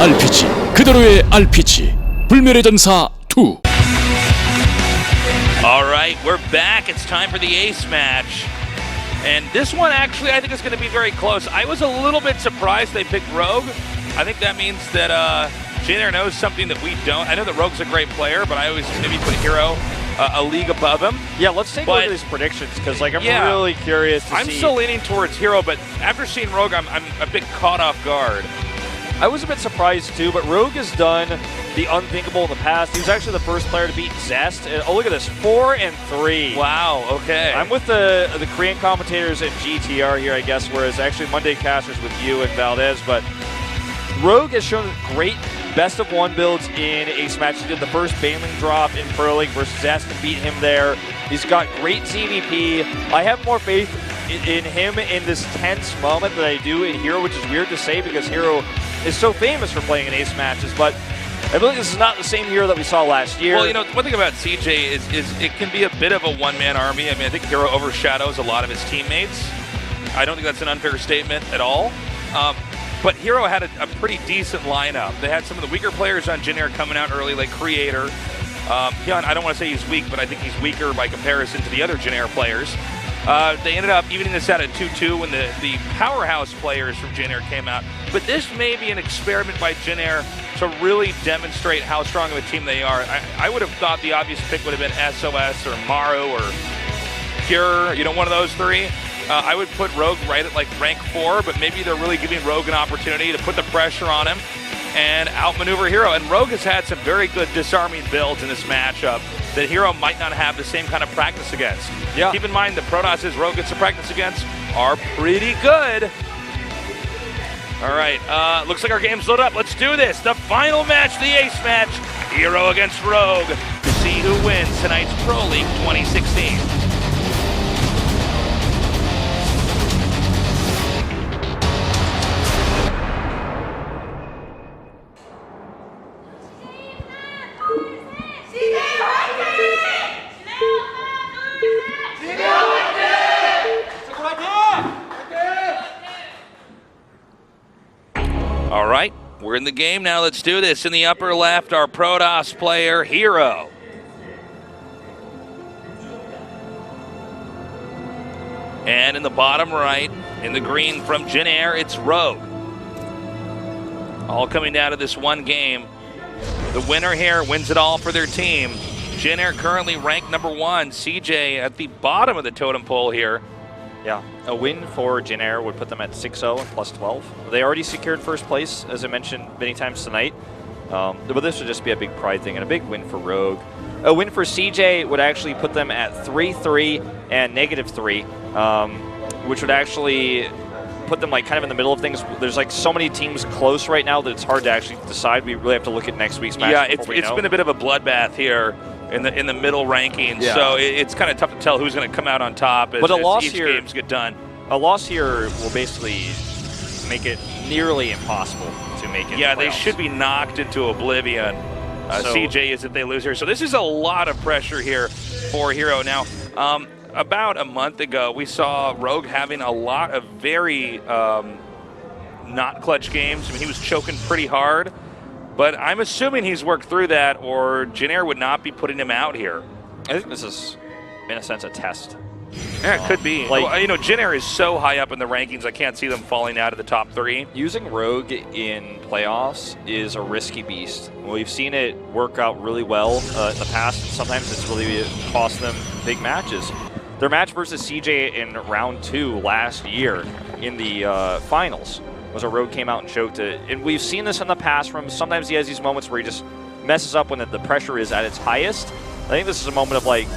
RPG 그대로의 RPG 불멸의 전사 2. All right, we're back. It's time for the ace match. And this one actually I think is going to be very close. I was a little bit surprised they picked Rogue. I think that means that Jin knows something that we don't. I know that Rogue's a great player, but I always maybe put herO a league above him. Yeah, let's take a look at these predictions because like I'm really curious to see. I'm still leaning towards herO, but after seeing Rogue, I'm a bit caught off guard. I was a bit surprised too, but Rogue has done the unthinkable in the past. He was actually the first player to beat Zest. And, oh, look at this, 4-3. Wow, okay. I'm with the Korean commentators and GTR here, I guess, whereas actually Monday Casters with you and Valdez. But Rogue has shown great best-of-1 builds in ace matches. He did the first Baneling drop in Pro League versus Zest and beat him there. He's got great CVP. I have more faith in him in this tense moment than I do in herO, which is weird to say because herO is so famous for playing in ace matches, but I believe this is not the same herO that we saw last year. Well, you know, one thing about CJ is it can be a bit of a one-man army. I mean, I think herO overshadows a lot of his teammates. I don't think that's an unfair statement at all. But herO had a pretty decent lineup. They had some of the weaker players on Jin coming out early, like Creator. Hyun, I don't want to say he's weak, but I think he's weaker by comparison to the other Jin players. They ended up evening this out at 2-2 when the powerhouse players from Jin came out. But this may be an experiment by Jin to really demonstrate how strong of a team they are. I would have thought the obvious pick would have been SOS or Maru or Pure, you know, one of those three. I would put Rogue right at like rank 4, but maybe they're really giving Rogue an opportunity to put the pressure on him and outmaneuver herO. And Rogue has had some very good disarming builds in this matchup that herO might not have the same kind of practice against. Yeah. Keep in mind the Protoss Rogue gets to practice against are pretty good. All right, looks like our game's loaded up. Let's do this. The final match, the ace match, herO against Rogue, to see who wins tonight's Pro League 2016. All right, we're in the game now. Let's do this. In the upper left, our Protoss player, herO. And in the bottom right, in the green from Jin it's Rogue. All coming down to this one game. The winner here wins it all for their team. Jin currently ranked number 1. CJ at the bottom of the totem pole here. Yeah, a win for Jin would put them at 6-0 and plus 12. They already secured first place, as I mentioned many times tonight. But this would just be a big pride thing and a big win for Rogue. A win for CJ would actually put them at 3-3 and -3, which would actually put them like kind of in the middle of things. There's like so many teams close right now that it's hard to actually decide. We really have to look at next week's match. Yeah, it's been a bit of a bloodbath here in the middle rankings, so it's kind of tough to tell who's going to come out on top as, but a loss each here, games get done. A loss here will basically make it nearly impossible to make it. Yeah, they should be knocked into oblivion. CJ is if they lose here. So this is a lot of pressure here for herO. Now, about a month ago, we saw Rogue having a lot of very not clutch games. I mean, he was choking pretty hard. But I'm assuming he's worked through that, or Jin would not be putting him out here. I think this is, in a sense, a test. Yeah, it could be. Like, well, you know, Jin is so high up in the rankings, I can't see them falling out of the top 3. Using Rogue in playoffs is a risky beast. We've seen it work out really well in the past. Sometimes it's really cost them big matches. Their match versus CJ in round 2 last year in the finals was a Rogue came out and choked it. And we've seen this in the past from sometimes he has these moments where he just messes up when the pressure is at its highest. I think this is a moment of like,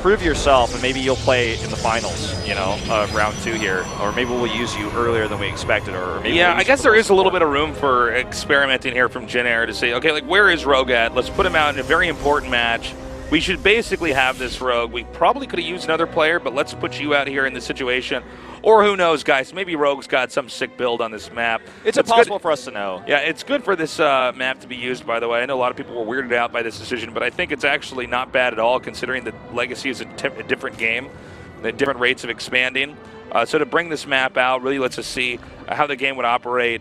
prove yourself and maybe you'll play in the finals, you know, round 2 here. Or maybe we'll use you earlier than we expected. Or maybe yeah, I guess there is a little bit of room for experimenting here from Jin to say, okay, like where is Rogue at? Let's put him out in a very important match. We should basically have this Rogue. We probably could have used another player, but let's put you out here in this situation. Or who knows, guys? Maybe Rogue's got some sick build on this map. It's impossible for us to know. Yeah, it's good for this map to be used, by the way. I know a lot of people were weirded out by this decision, but I think it's actually not bad at all, considering that Legacy is a different game, the different rates of expanding. So to bring this map out really lets us see how the game would operate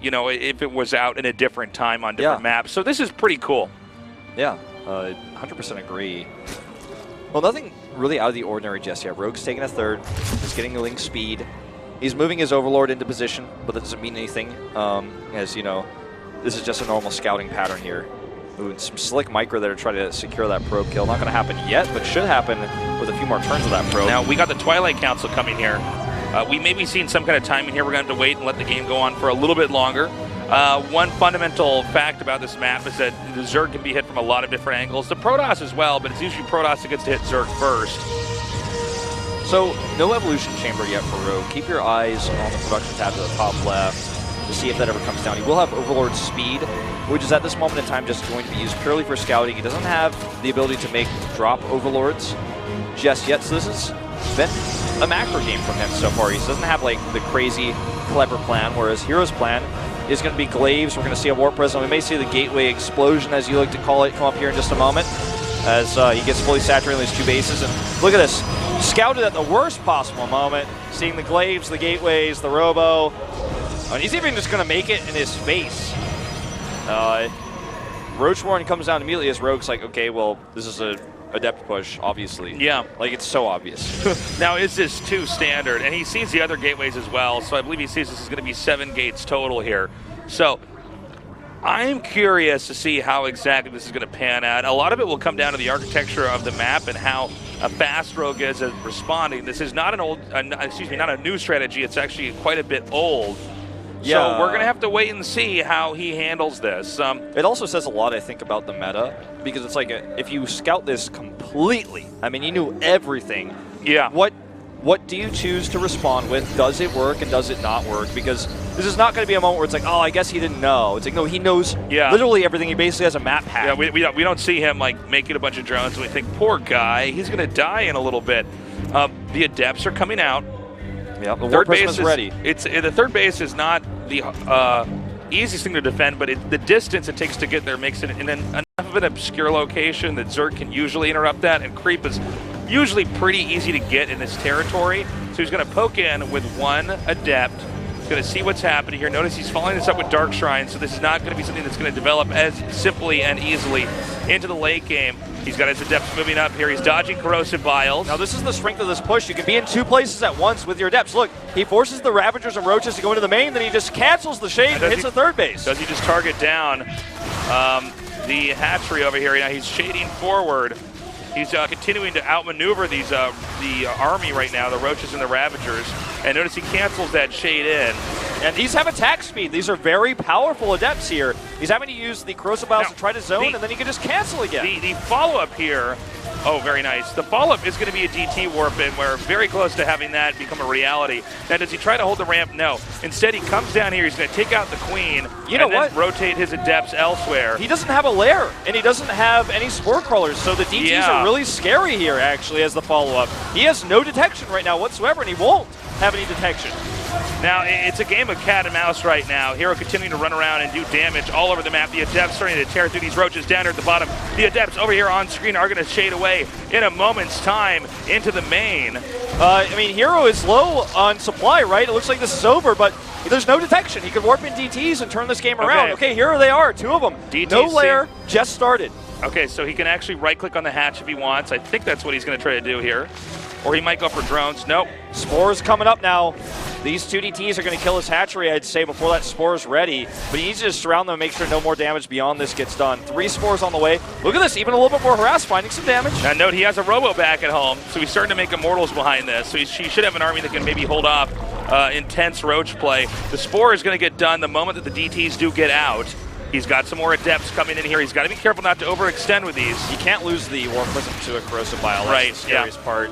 you know, if it was out in a different time on different maps. So this is pretty cool. Yeah, 100% agree. Well, nothing really out of the ordinary just yet. Rogue's taking a third. He's getting a link speed. He's moving his Overlord into position, but that doesn't mean anything. As you know, this is just a normal scouting pattern here. Ooh, and some slick micro there to try to secure that probe kill. Not going to happen yet, but should happen with a few more turns of that probe. Now, we got the Twilight Council coming here. We may be seeing some kind of timing here. We're going to have to wait and let the game go on for a little bit longer. One fundamental fact about this map is that the Zerg can be hit from a lot of different angles. The Protoss as well, but it's usually Protoss that gets to hit Zerg first. So, no evolution chamber yet for Rogue. Keep your eyes on the production tab to the top left to see if that ever comes down. He will have Overlord speed, which is at this moment in time just going to be used purely for scouting. He doesn't have the ability to make drop Overlords just yet, so this has been a macro game from him so far. He doesn't have like the crazy clever plan, whereas herO's plan is going to be Glaives. We're going to see a Warp Prism. We may see the Gateway Explosion, as you like to call it, come up here in just a moment, as he gets fully saturated in these 2 bases. And look at this, scouted at the worst possible moment, seeing the Glaives, the Gateways, the Robo. And he's even just going to make it in his face. Roach Warren comes down immediately as Rogue's like, okay, well, this is a Adept push, obviously. Yeah. Like, it's so obvious. Now, is this too standard? And he sees the other gateways as well, so I believe he sees this is going to be 7 gates total here. So I'm curious to see how exactly this is going to pan out. A lot of it will come down to the architecture of the map and how fast Rogue is at responding. This is not not a new strategy. It's actually quite a bit old. Yeah. So we're going to have to wait and see how he handles this. It also says a lot, I think, about the meta, because it's like if you scout this completely, I mean, you knew everything. Yeah. What do you choose to respond with? Does it work and does it not work? Because this is not going to be a moment where it's like, oh, I guess he didn't know. It's like, no, he knows literally everything. He basically has a map hack. Yeah, we don't see him like making a bunch of drones and we think, poor guy, he's going to die in a little bit. The Adepts are coming out. Yeah, the third base is ready. The third base is not the easiest thing to defend, but the distance it takes to get there makes it enough of an obscure location that Zerg can usually interrupt that, and creep is usually pretty easy to get in this territory. So he's going to poke in with 1 Adept. He's going to see what's happening here. Notice he's following this up with Dark Shrine, so this is not going to be something that's going to develop as simply and easily into the late game. He's got his Adepts moving up here. He's dodging Corrosive Vials. Now this is the strength of this push. You can be in 2 places at once with your Adepts. Look, he forces the Ravagers and Roaches to go into the main, then he just cancels the Shade and hits the third base. Does he just target down the hatchery over here? Now he's shading forward. He's continuing to outmaneuver these the army right now, the Roaches and the Ravagers. And notice he cancels that Shade in. And these have attack speed. These are very powerful Adepts here. He's having to use the Corrosive Vials to try to zone, and then he can just cancel again. The follow-up here, oh, very nice. The follow-up is going to be a DT warp in. We're very close to having that become a reality. Now, does he try to hold the ramp? No. Instead, he comes down here. He's going to take out the Queen then rotate his Adepts elsewhere. He doesn't have a lair, and he doesn't have any Spore Crawlers, so the DTs are really scary here, actually, as the follow-up. He has no detection right now whatsoever, and he won't have any detection. Now, it's a game of cat and mouse right now. herO continuing to run around and do damage all over the map. The Adepts starting to tear through these Roaches down here at the bottom. The Adepts over here on screen are going to shade away in a moment's time into the main. I mean, herO is low on supply, right? It looks like this is over, but there's no detection. He could warp in DTs and turn this game around. Okay, here they are, 2 of them. DTC. No lair, just started. Okay, so he can actually right-click on the hatch if he wants. I think that's what he's going to try to do here. Or he might go for drones. Nope. Spores coming up now. These 2 DTs are going to kill his hatchery, I'd say, before that Spore's ready. But he needs to just surround them and make sure no more damage beyond this gets done. 3 Spores on the way. Look at this, even a little bit more harass, finding some damage. Now note he has a Robo back at home, so he's starting to make Immortals behind this. So he should have an army that can maybe hold off intense Roach play. The Spore is going to get done the moment that the DTs do get out. He's got some more Adepts coming in here. He's got to be careful not to overextend with these. You can't lose the Warp Prism to a Corrosive Vial. That's the scariest part.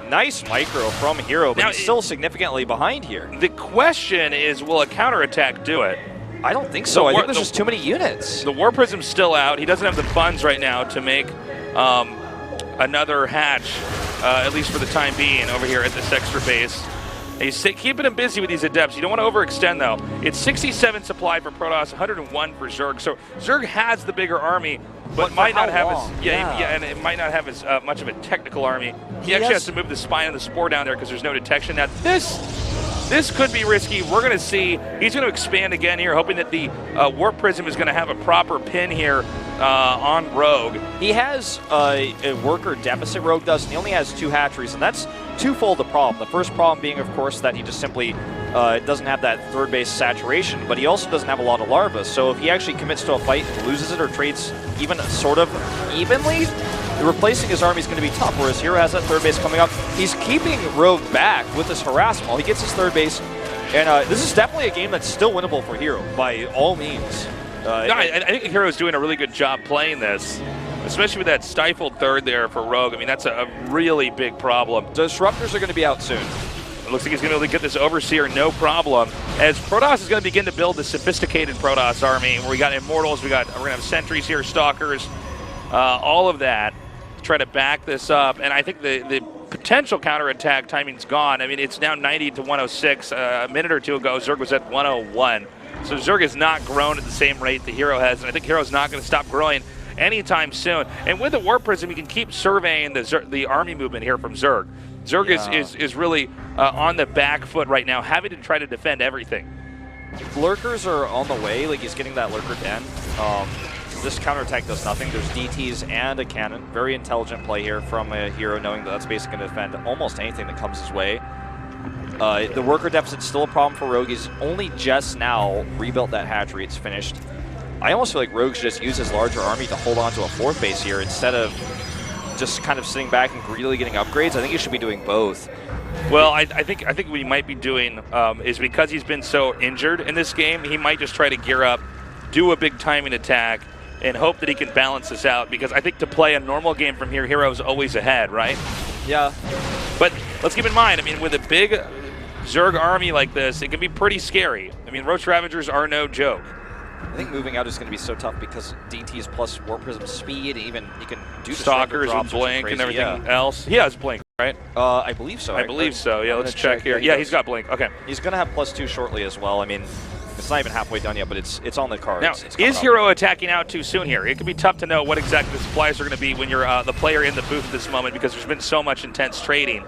Nice micro from herO, but now, he's still significantly behind here. The question is, will a counterattack do it? I don't think so. I think there's just too many units. The War Prism's still out. He doesn't have the funds right now to make another hatch, at least for the time being, over here at this extra base. He's keeping him busy with these Adepts. You don't want to overextend, though. It's 67 supply for Protoss, 101 for Zerg. So Zerg has the bigger army, but might not have and it might not have as much of a technical army. He actually has to move the spine of the Spore down there because there's no detection. Now this this could be risky. We're going to see. He's going to expand again here, hoping that the Warp Prism is going to have a proper pin here on Rogue. He has a worker deficit, Rogue does, and he only has 2 hatcheries, and that's twofold the problem. The first problem being, of course, that he just simply doesn't have that third base saturation, but he also doesn't have a lot of larvae. So if he actually commits to a fight, loses it, or trades even sort of evenly, replacing his army is going to be tough, whereas herO has that third base coming up. He's keeping Rogue back with this harassment while he gets his third base, and this is definitely a game that's still winnable for herO, by all means. I think herO is doing a really good job playing this, especially with that stifled third there for Rogue. I mean, that's a really big problem. Disruptors are going to be out soon. It looks like he's going to be able to get this Overseer no problem, as Protoss is going to begin to build the sophisticated Protoss army, where we got Immortals, we're going to have Sentries here, Stalkers, all of that to try to back this up. And I think the potential counterattack timing's gone. I mean, it's now 90 to 106. A minute or two ago, Zerg was at 101. So Zerg has not grown at the same rate that herO has, and I think herO's not going to stop growing anytime soon. And with the Warp Prism, you can keep surveying the army movement here from Zerg. Zerg is really on the back foot right now, having to try to defend everything. Lurkers are on the way, like he's getting that Lurker den. This counterattack does nothing. There's DTs and a cannon. Very intelligent play here from a herO, knowing that that's basically going to defend almost anything that comes his way. The worker deficit's still a problem for Rogue. He's only just now rebuilt that hatchery. It's finished. I almost feel like Rogue should just use his larger army to hold on to a 4th base here instead of just kind of sitting back and greedily getting upgrades. I think he should be doing both. Well, I think what he might be doing is, because he's been so injured in this game, he might just try to gear up, do a big timing attack, and hope that he can balance this out, because I think to play a normal game from here, herO's always ahead, right? Yeah. But let's keep in mind, I mean, with a big Zerg army like this, it can be pretty scary. I mean, Roach Ravagers are no joke. I think moving out is going to be so tough because DTs plus Warp Prism speed, and even you can do Stalkers with Blink and everything else. He has Blink, right? I believe so. I believe so. Yeah, let's check here. Yeah, he's got Blink. Okay. He's going to have +2 shortly as well. I mean, it's not even halfway done yet, but it's on the cards. Now, is herO attacking out too soon here? It can be tough to know what exactly the supplies are going to be when you're the player in the booth at this moment, because there's been so much intense trading.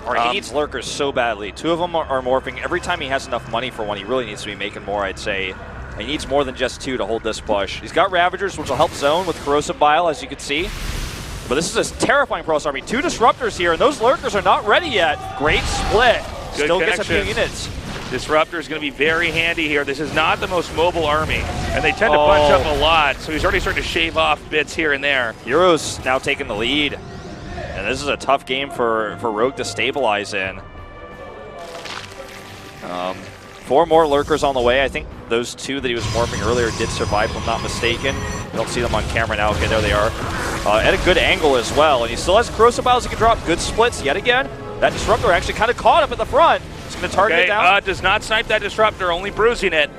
He needs Lurkers so badly. 2 of them are morphing. Every time he has enough money for one, he really needs to be making more, I'd say. He needs more than just 2 to hold this push. He's got Ravagers, which will help zone with Corrosive Bile, as you can see. But this is a terrifying Protoss army. 2 Disruptors here, and those Lurkers are not ready yet. Great split. Good Still gets a few units. Disruptor is going to be very handy here. This is not the most mobile army, and they tend to bunch up a lot, so he's already starting to shave off bits here and there. herO's now taking the lead, and this is a tough game for Rogue to stabilize in. 4 more Lurkers on the way. I think those 2 that he was morphing earlier did survive, if I'm not mistaken. You don't see them on camera now. Okay, there they are. At a good angle as well, and he still has Corrosive Biles he can drop. Good splits yet again. That Disruptor actually kind of caught up at the front. He's going to target it down. Does not snipe that Disruptor, only bruising it.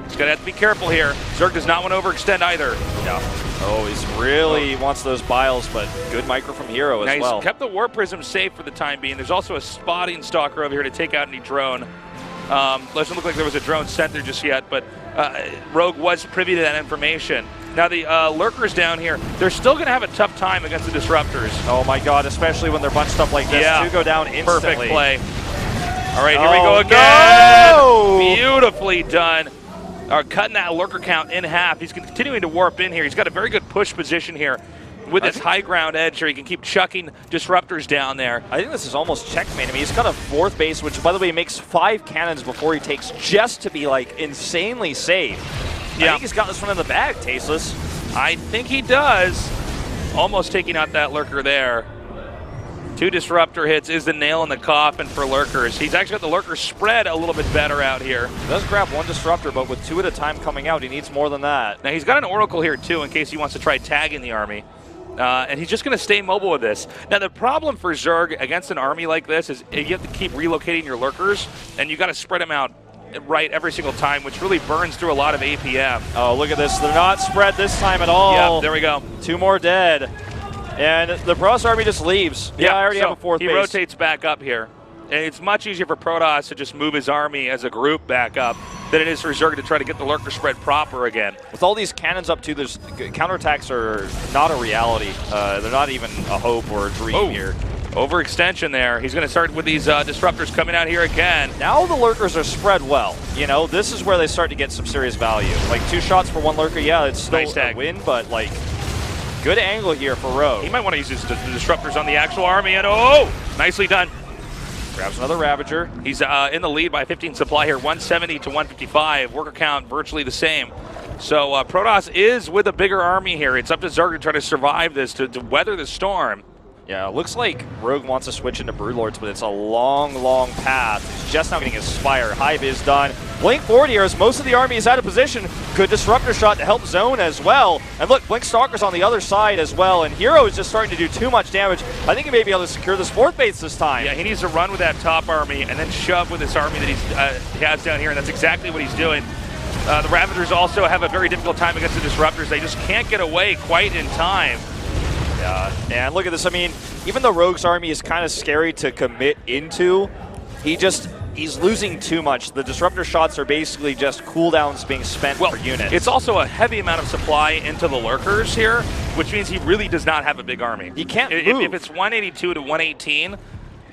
He's going to have to be careful here. Zerg does not want to overextend either. Yeah. Oh, he's really wants those Biles, but good micro from herO as well. He's kept the Warp Prism safe for the time being. There's also a spotting Stalker over here to take out any drone. Doesn't look like there was a drone sent there just yet, but Rogue was privy to that information. Now the Lurkers down here, they're still going to have a tough time against the Disruptors. Oh my god, especially when they're bunched up like this. Yeah. 2 go down instantly. Perfect play. All right, here we go again. No! Beautifully done. Cutting that Lurker count in half. He's continuing to warp in here. He's got a very good push position here. With his high ground edge here, he can keep chucking Disruptors down there. I think this is almost checkmate. I mean, he's got a 4th base, which, by the way, makes 5 cannons before he takes, just to be, like, insanely safe. Yeah. I think he's got this one in the bag, Tasteless. I think he does. Almost taking out that Lurker there. 2 Disruptor hits is the nail in the coffin for Lurkers. He's actually got the Lurker spread a little bit better out here. He does grab 1 Disruptor, but with 2 at a time coming out, he needs more than that. Now, he's got an Oracle here, too, in case he wants to try tagging the army. And he's just going to stay mobile with this. Now, the problem for Zerg against an army like this is you have to keep relocating your Lurkers, and you got to spread them out right every single time, which really burns through a lot of APM. Oh, look at this. They're not spread this time at all. Yeah, there we go. 2 more dead. And the Protoss army just leaves. Yeah, I already have a 4th base. He rotates back up here. And it's much easier for Protoss to just move his army as a group back up than it is for Zerg to try to get the Lurker spread proper again. With all these cannons up too, there's counterattacks are not a reality. They're not even a hope or a dream here. Overextension there. He's going to start with these disruptors coming out here again. Now the lurkers are spread well. You know, this is where they start to get some serious value. Like 2 shots for 1 lurker, yeah, it's still Nice a win, but like good angle here for herO. He might want to use his disruptors on the actual army, and oh, nicely done. Grabs another Ravager. He's in the lead by 15 supply here, 170 to 155. Worker count virtually the same. So Protoss is with a bigger army here. It's up to Zerg to try to survive this, to weather the storm. Yeah, it looks like Rogue wants to switch into Broodlords, but it's a long, long path. He's just now getting his Spire. Hive is done. Blink forward here as most of the army is out of position. Good Disruptor shot to help zone as well. And look, Blink Stalker's on the other side as well, and herO is just starting to do too much damage. I think he may be able to secure this 4th base this time. Yeah, he needs to run with that top army and then shove with this army that he has down here, and that's exactly what he's doing. The Ravagers also have a very difficult time against the Disruptors. They just can't get away quite in time. Yeah, and look at this. I mean, even though Rogue's army is kind of scary to commit into, he's losing too much. The Disruptor shots are basically just cooldowns being spent per unit. It's also a heavy amount of supply into the Lurkers here, which means he really does not have a big army. He can't move. If it's 182 to 118,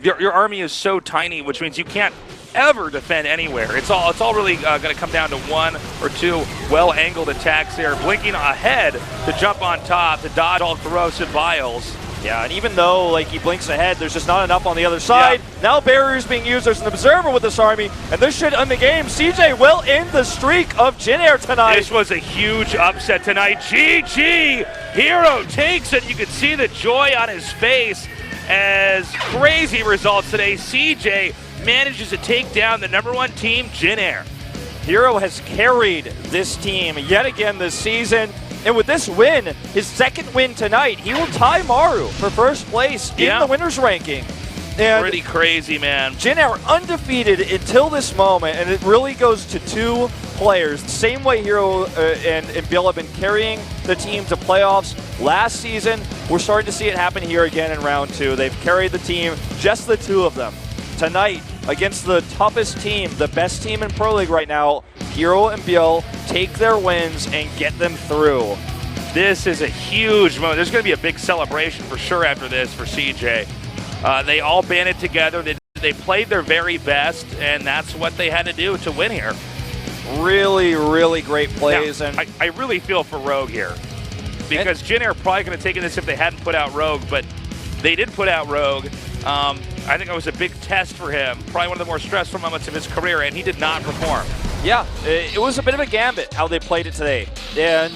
your army is so tiny, which means you can't ever defend anywhere. It's all really going to come down to 1 or 2 well-angled attacks there, blinking ahead to jump on top, to dodge all corrosive vials. Yeah, and even though like he blinks ahead, there's just not enough on the other side. Yeah. Now barriers being used. There's an observer with this army, and this should end the game. CJ will end the streak of Jin Air tonight. This was a huge upset tonight. GG! herO takes it. You can see the joy on his face as crazy results today. CJ manages to take down the #1 team, Jin Air. herO has carried this team yet again this season. And with this win, his 2nd win tonight, he will tie Maru for 1st place in the winners ranking. And pretty crazy, man. Jin Air undefeated until this moment, and it really goes to 2 players. The same way herO and Bill have been carrying the team to playoffs last season. We're starting to see it happen here again in round 2. They've carried the team, just the 2 of them. Tonight, against the toughest team, the best team in Pro League right now, herO and Bill take their wins and get them through. This is a huge moment. There's going to be a big celebration for sure after this for CJ. They all banded together. They played their very best, and that's what they had to do to win here. Really, really great plays. Now, and I really feel for Rogue here, because Jin Air probably could have taken this if they hadn't put out Rogue, but they did put out Rogue. I think it was a big test for him, probably one of the more stressful moments of his career, and he did not perform. Yeah, it was a bit of a gambit how they played it today, and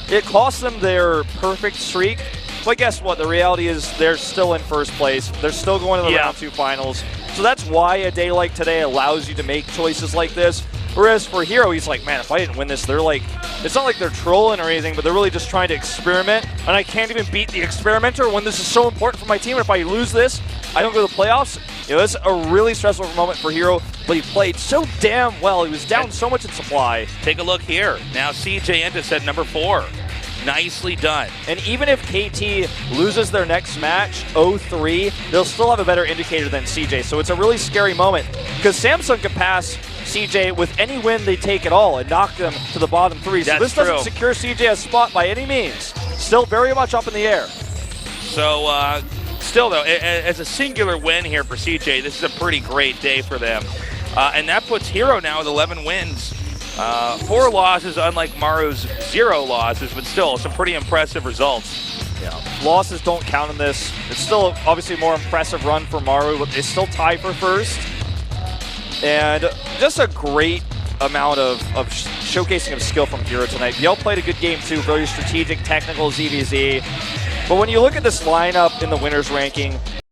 it cost them their perfect streak. But guess what? The reality is they're still in 1st place. They're still going to the round 2 finals. So that's why a day like today allows you to make choices like this. Whereas for herO, he's like, man, if I didn't win this, they're like, it's not like they're trolling or anything, but they're really just trying to experiment. And I can't even beat the experimenter when this is so important for my team. And if I lose this, I don't go to the playoffs. You know, it's a really stressful moment for herO, but he played so damn well. He was down so much in supply. Take a look here. Now CJ Entis at #4. Nicely done. And even if KT loses their next match, 0-3, they'll still have a better indicator than CJ. So it's a really scary moment, because Samsung can pass CJ with any win they take at all and knock them to the bottom 3. So this doesn't secure CJ a spot by any means. Still very much up in the air. So still though, as a singular win here for CJ, this is a pretty great day for them. And that puts herO now with 11 wins. 4 losses, unlike Maru's 0 losses, but still some pretty impressive results. Yeah, losses don't count in this. It's still obviously a more impressive run for Maru, but they still tie for 1st. And just a great amount of showcasing of skill from herO tonight. Biel played a good game too, very strategic, technical ZVZ. But when you look at this lineup in the winners ranking,